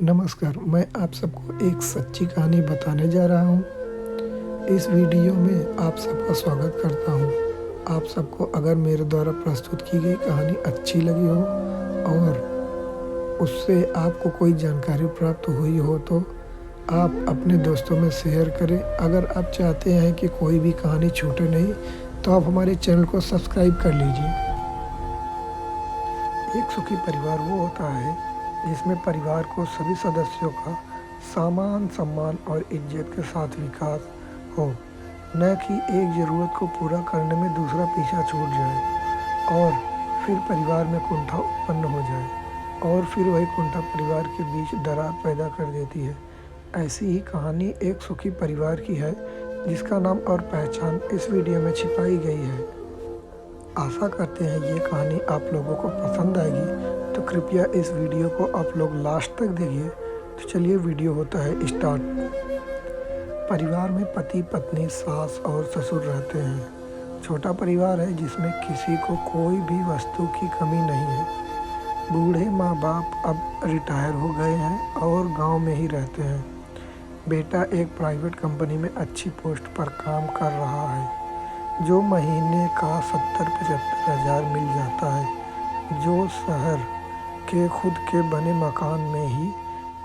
नमस्कार, मैं आप सबको एक सच्ची कहानी बताने जा रहा हूँ। इस वीडियो में आप सबका स्वागत करता हूँ। आप सबको अगर मेरे द्वारा प्रस्तुत की गई कहानी अच्छी लगी हो और उससे आपको कोई जानकारी प्राप्त हुई हो तो आप अपने दोस्तों में शेयर करें। अगर आप चाहते हैं कि कोई भी कहानी छूटे नहीं तो आप हमारे चैनल को सब्सक्राइब कर लीजिए। एक सुखी परिवार वो होता है जिसमें परिवार को सभी सदस्यों का समान सम्मान और इज्जत के साथ विकास हो, न कि एक ज़रूरत को पूरा करने में दूसरा पीछा छूट जाए और फिर परिवार में कुंठा उत्पन्न हो जाए और फिर वही कुंठा परिवार के बीच दरार पैदा कर देती है। ऐसी ही कहानी एक सुखी परिवार की है जिसका नाम और पहचान इस वीडियो में छिपाई गई है। आशा करते हैं ये कहानी आप लोगों को पसंद आएगी, तो कृपया इस वीडियो को आप लोग लास्ट तक देखिए। तो चलिए वीडियो होता है स्टार्ट। परिवार में पति पत्नी सास और ससुर रहते हैं। छोटा परिवार है जिसमें किसी को कोई भी वस्तु की कमी नहीं है। बूढ़े माँ बाप अब रिटायर हो गए हैं और गांव में ही रहते हैं। बेटा एक प्राइवेट कंपनी में अच्छी पोस्ट पर काम कर रहा है जो महीने का 70-75 हज़ार मिल जाता है। जो शहर के खुद के बने मकान में ही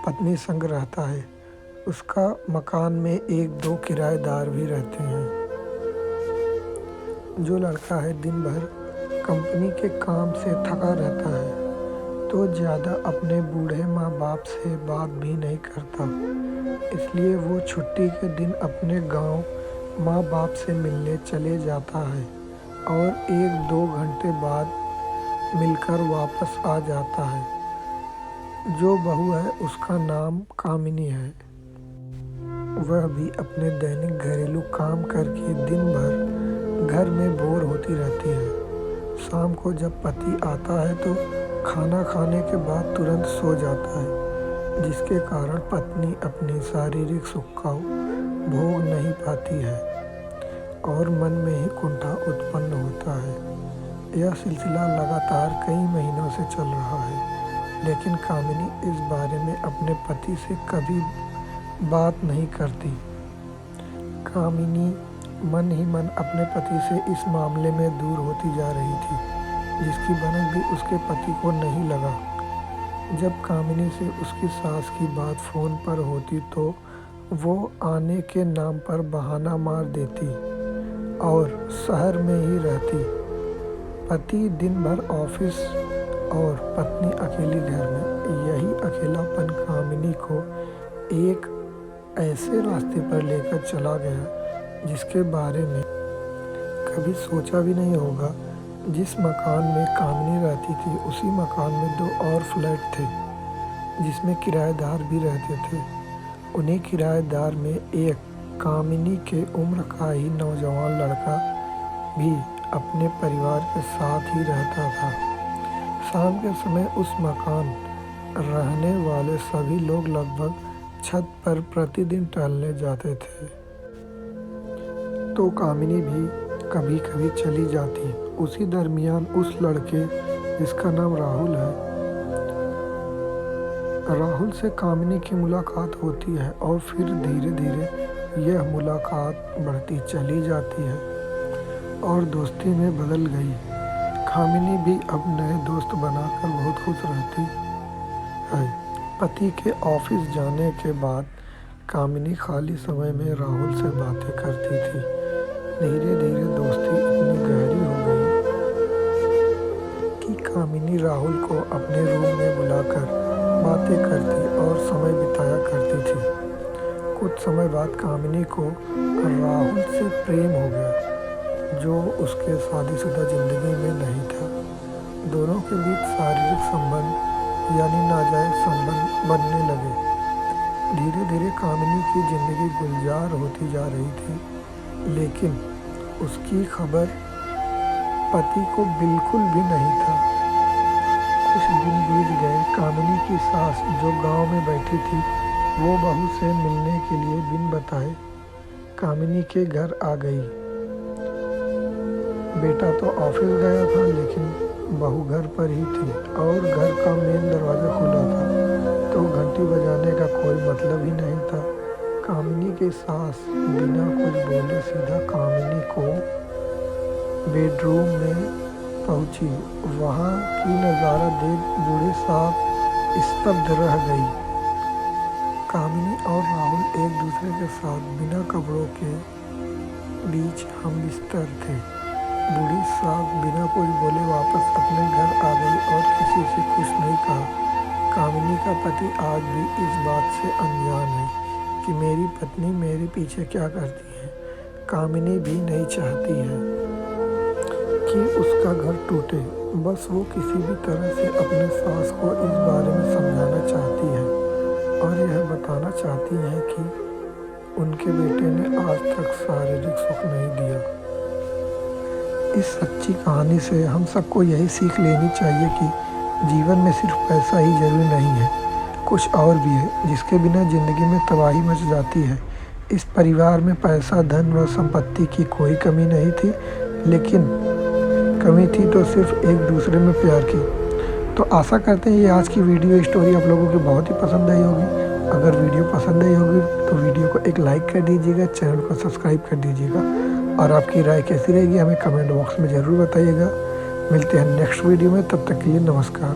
पत्नी संग रहता है। उसका मकान में 1-2 किराएदार भी रहते हैं। जो लड़का है दिन भर कंपनी के काम से थका रहता है तो ज़्यादा अपने बूढ़े माँ बाप से बात भी नहीं करता, इसलिए वो छुट्टी के दिन अपने गांव माँ बाप से मिलने चले जाता है और 1-2 घंटे बाद मिलकर वापस आ जाता है। जो बहू है उसका नाम कामिनी है। वह भी अपने दैनिक घरेलू काम करके दिन भर घर में बोर होती रहती है। शाम को जब पति आता है तो खाना खाने के बाद तुरंत सो जाता है, जिसके कारण पत्नी अपनी शारीरिक सुख का भोग नहीं पाती है और मन में ही कुंठा उत्पन्न होता है। यह सिलसिला लगातार कई महीनों से चल रहा है, लेकिन कामिनी इस बारे में अपने पति से कभी बात नहीं करती। कामिनी मन ही मन अपने पति से इस मामले में दूर होती जा रही थी, जिसकी भनक भी उसके पति को नहीं लगा। जब कामिनी से उसकी सास की बात फ़ोन पर होती तो वो आने के नाम पर बहाना मार देती और शहर में ही रहती। पति दिन भर ऑफिस और पत्नी अकेली घर में। यही अकेलापन कामिनी को एक ऐसे रास्ते पर लेकर चला गया जिसके बारे में कभी सोचा भी नहीं होगा। जिस मकान में कामिनी रहती थी उसी मकान में 2 और फ्लैट थे जिसमें किराएदार भी रहते थे। उन्हीं किराएदार में एक कामिनी के उम्र का ही नौजवान लड़का भी अपने परिवार के साथ ही रहता था। शाम के समय उस मकान रहने वाले सभी लोग लगभग छत पर प्रतिदिन टहलने जाते थे, तो कामिनी भी कभी कभी चली जाती। उसी दरमियान उस लड़के जिसका नाम राहुल है, राहुल से कामिनी की मुलाकात होती है और फिर धीरे धीरे यह मुलाकात बढ़ती चली जाती है और दोस्ती में बदल गई। कामिनी भी अब नए दोस्त बनाकर बहुत खुश रहती है। पति के ऑफिस जाने के बाद कामिनी खाली समय में राहुल से बातें करती थी। धीरे धीरे दोस्ती इतनी गहरी हो गई कि कामिनी राहुल को अपने रूम में बुलाकर बातें करती और समय बिताया करती थी। कुछ समय बाद कामिनी को राहुल से प्रेम हो गया, जो उसके शादीशुदा जिंदगी में नहीं था। दोनों के बीच शारीरिक संबंध यानी नाजायज संबंध बनने लगे। धीरे धीरे कामिनी की जिंदगी गुलजार होती जा रही थी, लेकिन उसकी खबर पति को बिल्कुल भी नहीं था। कुछ दिन बीत गए। कामिनी की सास जो गांव में बैठी थी वो बहू से मिलने के लिए बिन बताए कामिनी के घर आ गई। बेटा तो ऑफिस गया था लेकिन बहू घर पर ही थी और घर का मेन दरवाज़ा खुला था, तो घंटी बजाने का कोई मतलब ही नहीं था। कामिनी की सास बिना कुछ बोले सीधा कामिनी को बेडरूम में पहुंची। वहां की नज़ारा देख बूढ़ी सास स्तब्ध रह गई। कामिनी और राहुल एक दूसरे के साथ बिना कपड़ों के बीच हम बिस्तर थे। बूढ़ी सास बिना कुछ बोले वापस अपने घर आ गई और किसी से कुछ नहीं कहा। कामिनी का पति आज भी इस बात से अनजान है कि मेरी पत्नी मेरे पीछे क्या करती है। कामिनी भी नहीं चाहती है कि उसका घर टूटे। बस वो किसी भी तरह से अपने सास को इस बारे में समझाना चाहती है और यह बताना चाहती है कि उनके बेटे ने आज तक शारीरिक सुख नहीं दिया। इस सच्ची कहानी से हम सबको यही सीख लेनी चाहिए कि जीवन में सिर्फ पैसा ही जरूरी नहीं है, कुछ और भी है जिसके बिना ज़िंदगी में तबाही मच जाती है। इस परिवार में पैसा, धन व संपत्ति की कोई कमी नहीं थी, लेकिन कमी थी तो सिर्फ एक दूसरे में प्यार की। तो आशा करते हैं ये आज की वीडियो स्टोरी आप लोगों को बहुत ही पसंद आई होगी। अगर वीडियो पसंद आई होगी तो वीडियो को एक लाइक कर दीजिएगा, चैनल को सब्सक्राइब कर दीजिएगा और आपकी राय कैसी रहेगी हमें कमेंट बॉक्स में ज़रूर बताइएगा। मिलते हैं नेक्स्ट वीडियो में, तब तक के लिए नमस्कार।